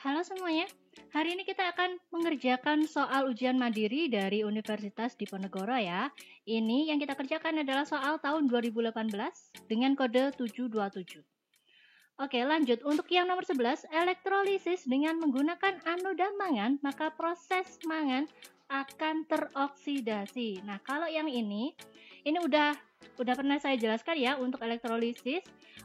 Halo semuanya, hari ini kita akan mengerjakan soal ujian mandiri dari Universitas Diponegoro ya. Ini yang kita kerjakan adalah soal tahun 2018 dengan kode 727. Oke, lanjut. Untuk yang nomor 11, elektrolisis dengan menggunakan anoda mangan, maka proses mangan akan teroksidasi. Nah, kalau yang ini udah pernah saya jelaskan ya untuk elektrolisis.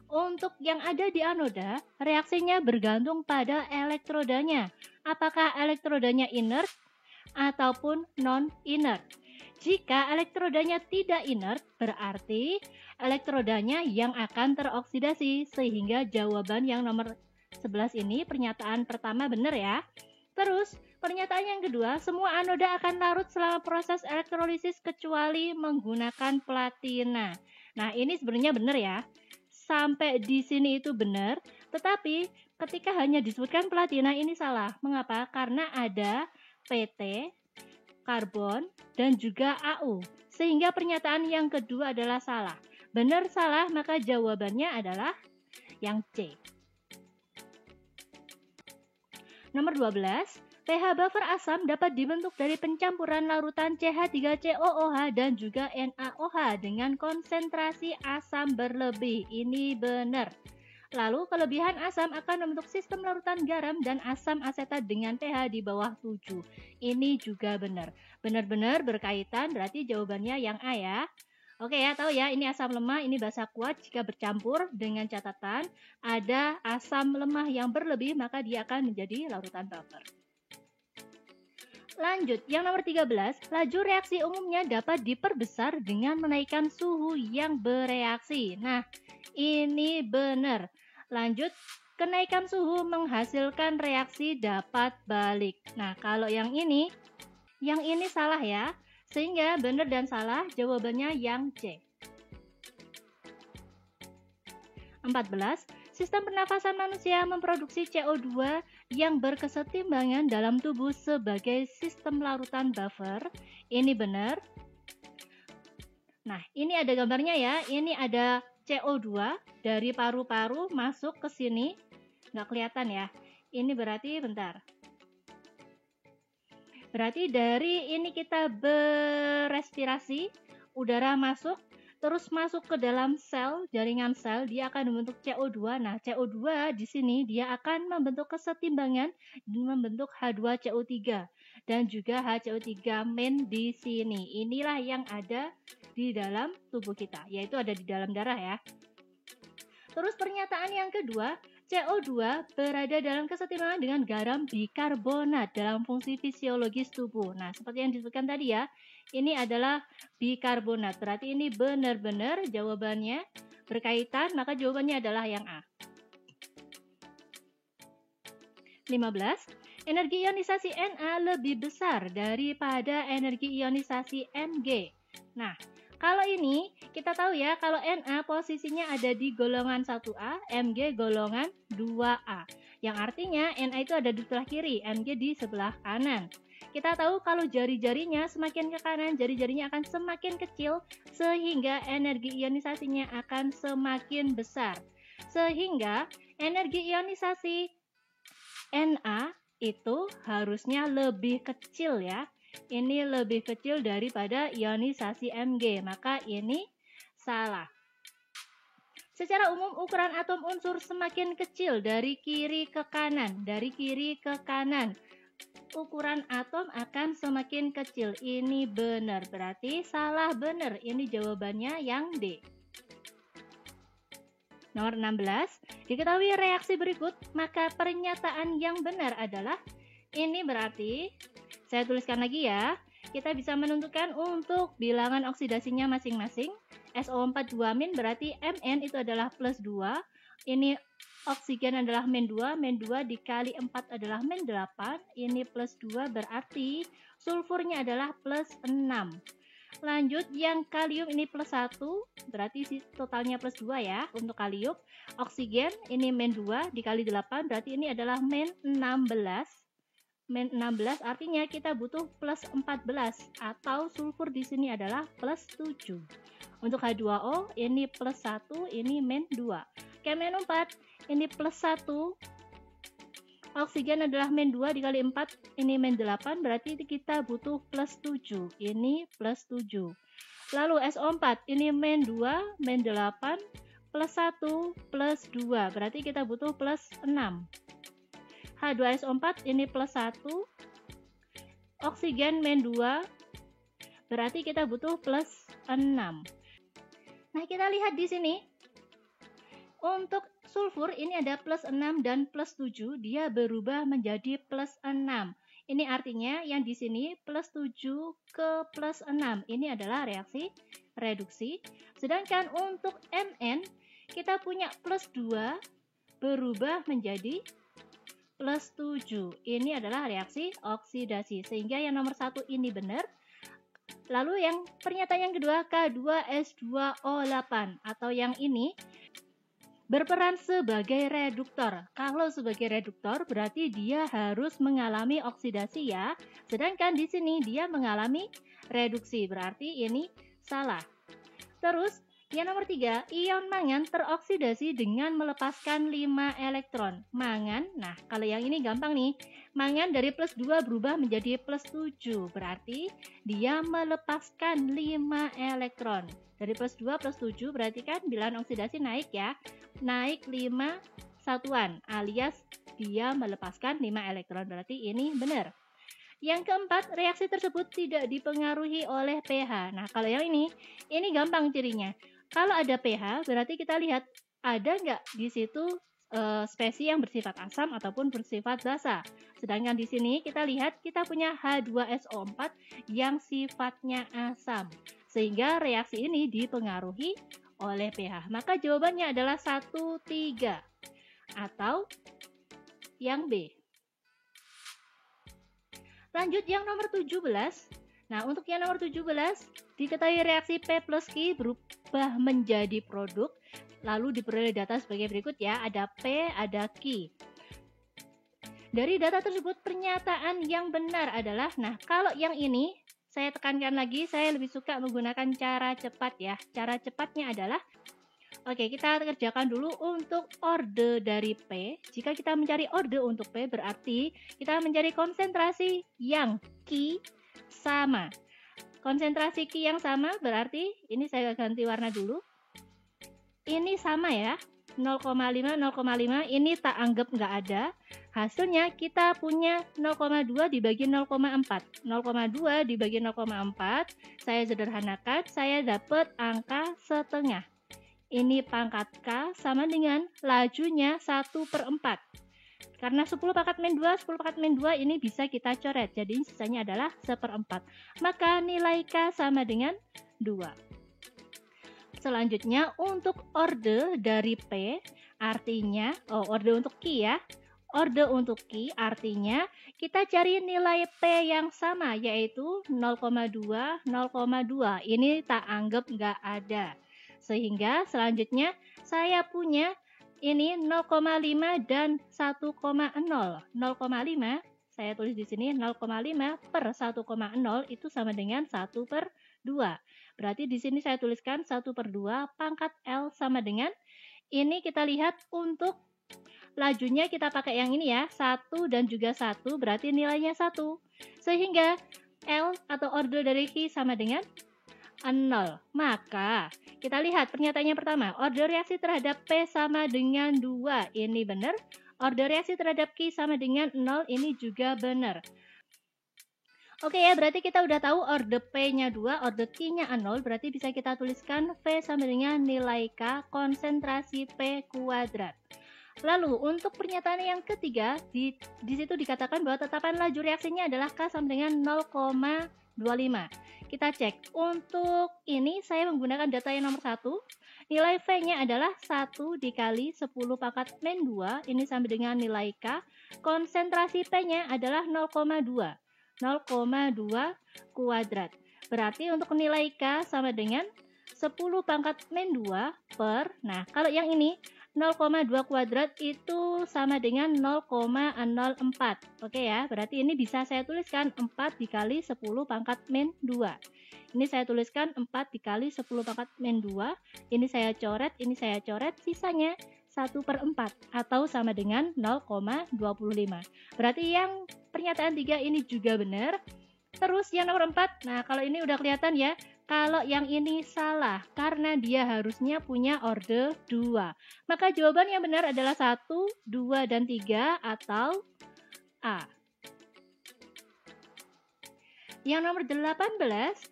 Untuk yang ada di anoda, reaksinya bergantung pada elektrodanya. Apakah elektrodanya inert ataupun non-inert. Jika elektrodanya tidak inert, berarti elektrodanya yang akan teroksidasi, sehingga jawaban yang nomor 11 ini pernyataan pertama benar ya. Terus, pernyataan yang kedua, semua anoda akan larut selama proses elektrolisis kecuali menggunakan platina. Nah, ini sebenarnya benar ya. Sampai di sini itu benar, tetapi ketika hanya disebutkan platina ini salah. Mengapa? Karena ada PT, karbon, dan juga AU. Sehingga pernyataan yang kedua adalah salah. Benar salah, maka jawabannya adalah yang C. Nomor 12, pH buffer asam dapat dibentuk dari pencampuran larutan CH3COOH dan juga NaOH dengan konsentrasi asam berlebih. Ini benar. Lalu kelebihan asam akan membentuk sistem larutan garam dan asam asetat dengan pH di bawah 7. Ini juga benar. Benar-benar berkaitan, berarti jawabannya yang A ya. Oke ya, tahu ya, ini asam lemah, ini basa kuat jika bercampur dengan catatan ada asam lemah yang berlebih, maka dia akan menjadi larutan buffer. Lanjut, yang nomor 13, laju reaksi umumnya dapat diperbesar dengan menaikkan suhu yang bereaksi. Nah, ini benar. Lanjut, kenaikan suhu menghasilkan reaksi dapat balik. Nah, kalau yang ini salah ya. Sehingga benar dan salah jawabannya yang C. 14. Sistem pernafasan manusia memproduksi CO2 yang berkesetimbangan dalam tubuh sebagai sistem larutan buffer. Ini benar. Nah, ini ada gambarnya ya. Ini ada CO2 dari paru-paru masuk ke sini. Nggak kelihatan ya. Ini berarti, bentar. Berarti dari ini kita berrespirasi, udara masuk, terus masuk ke dalam sel, jaringan sel, dia akan membentuk CO2. Nah, CO2 di sini dia akan membentuk kesetimbangan dan membentuk H2CO3 dan juga HCO3 main di sini. Inilah yang ada di dalam tubuh kita, yaitu ada di dalam darah ya. Terus pernyataan yang kedua, CO2 berada dalam kesetimbangan dengan garam bikarbonat dalam fungsi fisiologis tubuh. Nah, seperti yang disebutkan tadi ya, ini adalah bikarbonat. Berarti ini benar-benar jawabannya berkaitan, maka jawabannya adalah yang A. 15. Energi ionisasi Na lebih besar daripada energi ionisasi Mg. Nah, kalau ini kita tahu ya, kalau Na posisinya ada di golongan 1A, Mg golongan 2A. Yang artinya Na itu ada di sebelah kiri, Mg di sebelah kanan. Kita tahu kalau jari-jarinya semakin ke kanan, jari-jarinya akan semakin kecil, sehingga energi ionisasinya akan semakin besar. Sehingga energi ionisasi Na itu harusnya lebih kecil ya. Ini lebih kecil daripada ionisasi Mg, maka ini salah. Secara umum ukuran atom unsur semakin kecil dari kiri ke kanan. Dari kiri ke kanan, ukuran atom akan semakin kecil. Ini benar, berarti salah benar. Ini jawabannya yang D. Nomor 16, diketahui reaksi berikut, maka pernyataan yang benar adalah ini berarti, saya tuliskan lagi ya, kita bisa menentukan untuk bilangan oksidasinya masing-masing. SO4 2- berarti Mn itu adalah plus 2. Ini oksigen adalah min 2. Min 2 dikali 4 adalah min 8. Ini plus 2 berarti sulfurnya adalah plus 6. Lanjut, yang kalium ini plus 1. Berarti totalnya plus 2 ya untuk kalium. Oksigen ini min 2 dikali 8. Berarti ini adalah min 16. Min 16 artinya kita butuh plus 14 atau sulfur di sini adalah plus 7. Untuk H2O ini plus 1, ini min 2. Kemen 4 ini plus 1, Oksigen adalah min 2 dikali 4, ini min 8, berarti kita butuh plus 7. Ini plus 7. Lalu SO4, ini min 2, min 8, plus 1, plus 2. Berarti kita butuh plus 6. H2SO4, ini plus 1. Oksigen min 2, berarti kita butuh plus 6. Nah, kita lihat di sini. Untuk sulfur ini ada plus 6 dan plus 7, dia berubah menjadi plus 6. Ini artinya yang di sini plus 7 ke plus 6. Ini adalah reaksi reduksi. Sedangkan untuk Mn, kita punya plus 2 berubah menjadi plus 7. Ini adalah reaksi oksidasi. Sehingga yang nomor 1 ini benar. Lalu yang pernyataan yang kedua, K2S2O8 atau yang ini berperan sebagai reduktor. Kalau sebagai reduktor berarti dia harus mengalami oksidasi ya. Sedangkan di sini dia mengalami reduksi. Berarti ini salah. Terus yang nomor 3, ion mangan teroksidasi dengan melepaskan 5 elektron. Mangan, nah kalau yang ini gampang nih. Mangan dari plus 2 berubah menjadi plus 7. Berarti dia melepaskan 5 elektron. Dari plus 2 plus 7 berarti kan bilangan oksidasi naik ya. Naik 5 satuan alias dia melepaskan 5 elektron. Berarti ini benar. Yang keempat, reaksi tersebut tidak dipengaruhi oleh pH. Nah, kalau yang ini gampang cirinya. Kalau ada pH, berarti kita lihat ada nggak di situ spesies yang bersifat asam ataupun bersifat basa. Sedangkan di sini kita lihat kita punya H2SO4 yang sifatnya asam. Sehingga reaksi ini dipengaruhi oleh pH. Maka jawabannya adalah 1, 3 atau yang B. Lanjut yang nomor 17. Nah, untuk yang nomor 17, diketahui reaksi P plus Q berubah menjadi produk. Lalu diperoleh data sebagai berikut ya. Ada P, ada Q. Dari data tersebut, pernyataan yang benar adalah, nah kalau yang ini, saya tekankan lagi, saya lebih suka menggunakan cara cepat ya. Cara cepatnya adalah, oke, kita kerjakan dulu untuk orde dari P. Jika kita mencari orde untuk P, berarti kita mencari konsentrasi yang Q sama. Konsentrasi Q yang sama berarti, ini saya ganti warna dulu. Ini sama ya, 0,5, 0,5, ini tak anggap nggak ada. Hasilnya kita punya 0,2 dibagi 0,4. 0,2 dibagi 0,4, saya sederhanakan, saya dapat angka setengah. Ini pangkat K sama dengan lajunya 1/4. Karena 10 pangkat min 2, 10 pangkat min 2 ini bisa kita coret. Jadi sisanya adalah 1/4. Maka nilai K sama dengan 2. Selanjutnya untuk orde dari P artinya, orde untuk Q ya. Orde untuk Q artinya kita cari nilai P yang sama yaitu 0,2, 0,2. Ini tak anggap nggak ada. Sehingga selanjutnya saya punya ini 0,5 dan 1,0. 0,5 saya tulis di sini 0,5 per 1,0 itu sama dengan 1/2. Berarti di sini saya tuliskan 1/2 pangkat L sama dengan, ini kita lihat untuk lajunya kita pakai yang ini ya, 1 dan juga 1, berarti nilainya 1. Sehingga L atau orde dari Q sama dengan 0. Maka kita lihat pernyataannya pertama, orde reaksi terhadap P sama dengan 2. Ini benar. Orde reaksi terhadap Q sama dengan 0, ini juga benar. Oke ya, berarti kita udah tahu orde P-nya 2, orde Q-nya 0, berarti bisa kita tuliskan V sama dengan nilai K konsentrasi P kuadrat. Lalu untuk pernyataan yang ketiga, di situ dikatakan bahwa tetapan laju reaksinya adalah K sama dengan 0,25. Kita cek, untuk ini saya menggunakan data yang nomor 1, nilai V-nya adalah 1 dikali 10 pangkat min 2, ini sama dengan nilai K, konsentrasi P-nya adalah 0,2. 0,2 kuadrat. Berarti untuk nilai K sama dengan 10 pangkat min 2 per, nah kalau yang ini 0,2 kuadrat itu sama dengan 0,04. Oke ya, berarti ini bisa saya tuliskan 4 dikali 10 pangkat min 2. Ini saya tuliskan 4 dikali 10 pangkat min 2. Ini saya coret, sisanya 1/4 atau sama dengan 0,25. Berarti yang pernyataan 3 ini juga benar. Terus yang nomor 4, nah kalau ini udah kelihatan ya, kalau yang ini salah karena dia harusnya punya orde 2. Maka jawaban yang benar adalah 1, 2, dan 3 atau A. Yang nomor 18,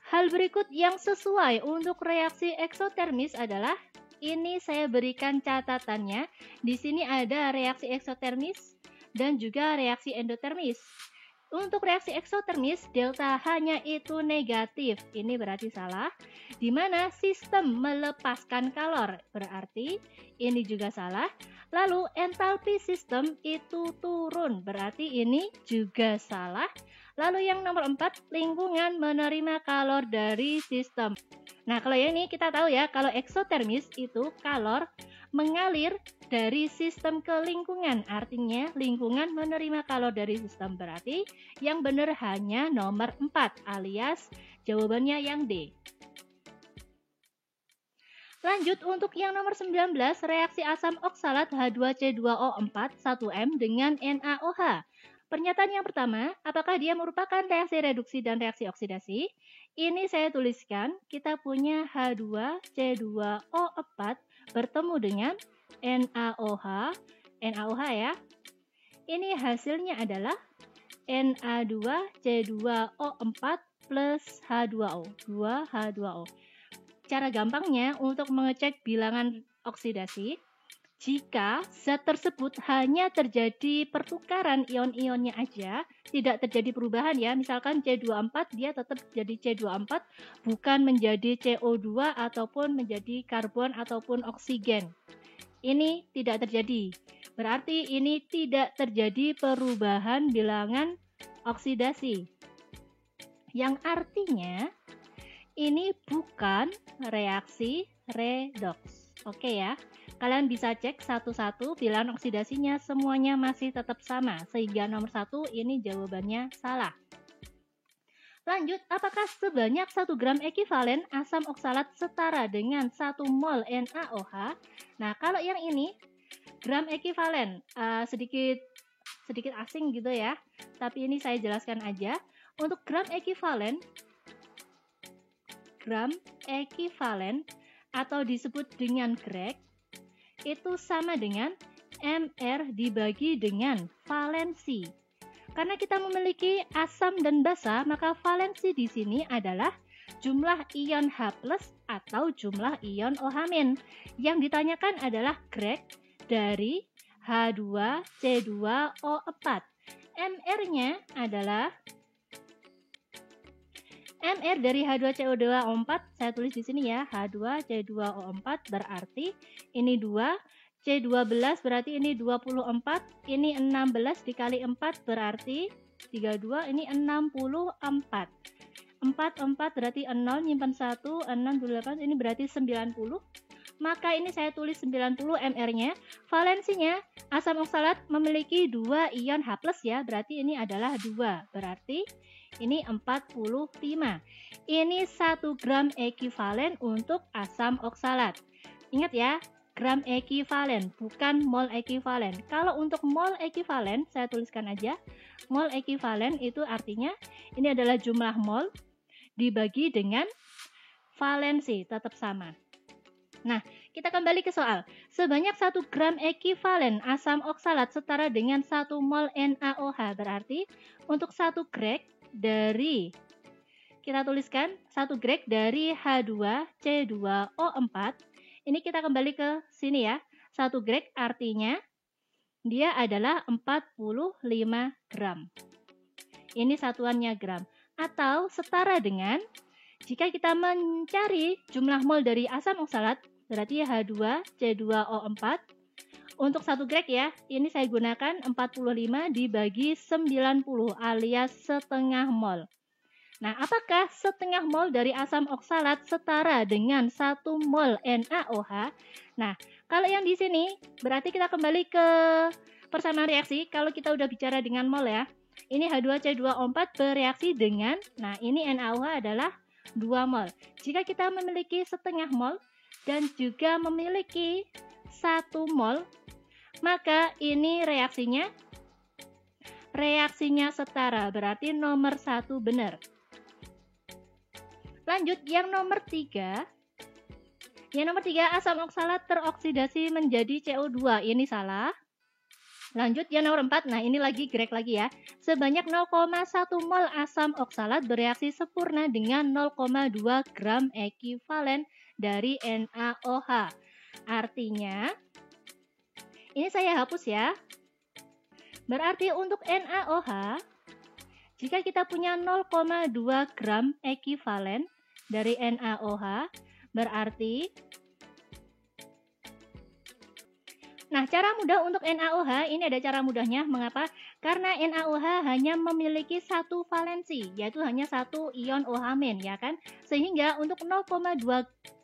hal berikut yang sesuai untuk reaksi eksotermis adalah, ini saya berikan catatannya. Di sini ada reaksi eksotermis dan juga reaksi endotermis. Untuk reaksi eksotermis, delta H-nya itu negatif. Ini berarti salah. Di mana sistem melepaskan kalor, berarti ini juga salah. Lalu entalpi sistem itu turun, berarti ini juga salah. Lalu yang nomor 4, lingkungan menerima kalor dari sistem. Nah, kalau yang ini kita tahu ya, kalau eksotermis itu kalor mengalir dari sistem ke lingkungan, artinya lingkungan menerima kalor dari sistem, berarti yang benar hanya nomor 4 alias jawabannya yang D. Lanjut untuk yang nomor 19, reaksi asam oksalat H2C2O4 1M dengan NaOH. Pernyataan yang pertama, apakah dia merupakan reaksi reduksi dan reaksi oksidasi? Ini saya tuliskan, kita punya H2C2O4 bertemu dengan NaOH ya. Ini hasilnya adalah Na2C2O4 plus H2O, 2H2O. Cara gampangnya untuk mengecek bilangan oksidasi, jika zat tersebut hanya terjadi pertukaran ion-ionnya aja, tidak terjadi perubahan ya, misalkan C24 dia tetap jadi C24, bukan menjadi CO2 ataupun menjadi karbon ataupun oksigen. Ini tidak terjadi, berarti ini tidak terjadi perubahan bilangan oksidasi, yang artinya ini bukan reaksi redoks. Oke ya, kalian bisa cek satu-satu bilangan oksidasinya semuanya masih tetap sama, sehingga nomor 1 ini jawabannya salah. Lanjut, apakah sebanyak 1 gram ekivalen asam oksalat setara dengan 1 mol NaOH? Nah, kalau yang ini gram ekivalen sedikit asing gitu ya, tapi ini saya jelaskan aja. Untuk gram ekivalen atau disebut dengan grek itu sama dengan Mr dibagi dengan valensi. Karena kita memiliki asam dan basa, maka valensi di sini adalah jumlah ion H+ atau jumlah ion OH-. Yang ditanyakan adalah grek dari H2C2O4. Mr-nya adalah Mr dari H2CO2O4, saya tulis di sini ya, H2C2O4 berarti ini 2, C12 berarti ini 24, ini 16 dikali 4 berarti 32, ini 64. 4 berarti 0, nyimpan 1, 6, 28, ini berarti 90. Maka ini saya tulis 90 Mr-nya. Valensinya, asam oksalat memiliki 2 ion H+ ya, berarti ini adalah 2. Berarti ini 45. Ini 1 gram ekivalen untuk asam oksalat. Ingat ya, gram ekivalen, bukan mol ekivalen. Kalau untuk mol ekivalen, saya tuliskan aja. Mol ekivalen itu artinya ini adalah jumlah mol dibagi dengan valensi, tetap sama. Nah, kita kembali ke soal. Sebanyak 1 gram ekivalen asam oksalat setara dengan 1 mol NaOH. Berarti untuk 1 grek dari, kita tuliskan 1 grek dari H2C2O4. Ini kita kembali ke sini ya. 1 grek artinya dia adalah 45 gram. Ini satuannya gram. Atau setara dengan, jika kita mencari jumlah mol dari asam oksalat, berarti H2C2O4. Untuk 1 grek ya, ini saya gunakan 45 dibagi 90 alias setengah mol. Nah, apakah setengah mol dari asam oksalat setara dengan 1 mol NaOH? Nah, kalau yang di sini berarti kita kembali ke persamaan reaksi. Kalau kita udah bicara dengan mol ya, ini H2C2O4 bereaksi dengan, nah ini NaOH adalah 2 mol. Jika kita memiliki setengah mol dan juga memiliki 1 mol, maka ini reaksinya setara, berarti nomor 1 benar. Lanjut yang nomor 3. Yang nomor 3, asam oksalat teroksidasi menjadi CO2. Ini salah. Lanjut yang nomor 4. Nah, ini lagi grek lagi ya. Sebanyak 0,1 mol asam oksalat bereaksi sempurna dengan 0,2 gram ekivalen dari NaOH. Artinya, ini saya hapus ya. Berarti untuk NaOH, jika kita punya 0,2 gram ekivalen dari NaOH, berarti nah, cara mudah untuk NaOH, ini ada cara mudahnya. Mengapa? Karena NaOH hanya memiliki satu valensi, yaitu hanya satu ion OH-, ya kan? Sehingga untuk 0,2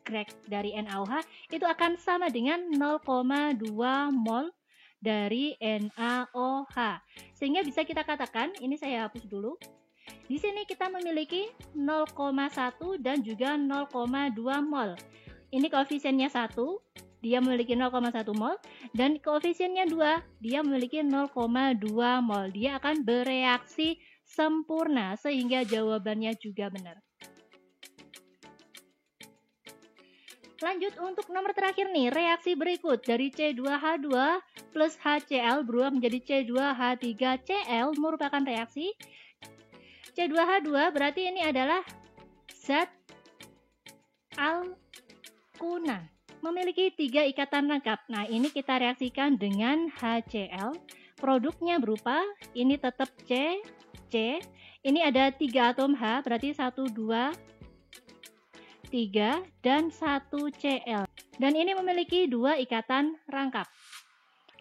grek dari NaOH itu akan sama dengan 0,2 mol dari NaOH. Sehingga bisa kita katakan, ini saya hapus dulu. Di sini kita memiliki 0,1 dan juga 0,2 mol. Ini koefisiennya 1. Dia memiliki 0,1 mol, dan koefisiennya 2, dia memiliki 0,2 mol. Dia akan bereaksi sempurna, sehingga jawabannya juga benar. Lanjut untuk nomor terakhir nih, reaksi berikut dari C2H2 plus HCl berubah menjadi C2H3Cl merupakan reaksi. C2H2 berarti ini adalah zat alkuna, memiliki 3 ikatan lengkap. Nah, ini kita reaksikan dengan HCl. Produknya berupa, ini tetap C, ini ada 3 atom H, berarti 1, 2, 3, dan 1 Cl. Dan ini memiliki 2 ikatan rangkap.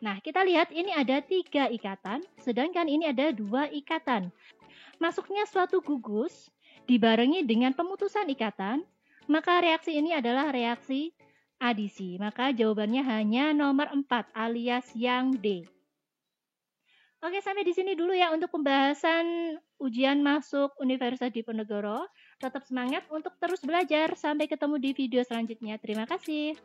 Nah, kita lihat ini ada 3 ikatan, sedangkan ini ada 2 ikatan. Masuknya suatu gugus, dibarengi dengan pemutusan ikatan, maka reaksi ini adalah reaksi adisi. Maka jawabannya hanya nomor 4 alias yang D. Oke, sampai di sini dulu ya untuk pembahasan ujian masuk Universitas Diponegoro. Tetap semangat untuk terus belajar. Sampai ketemu di video selanjutnya. Terima kasih.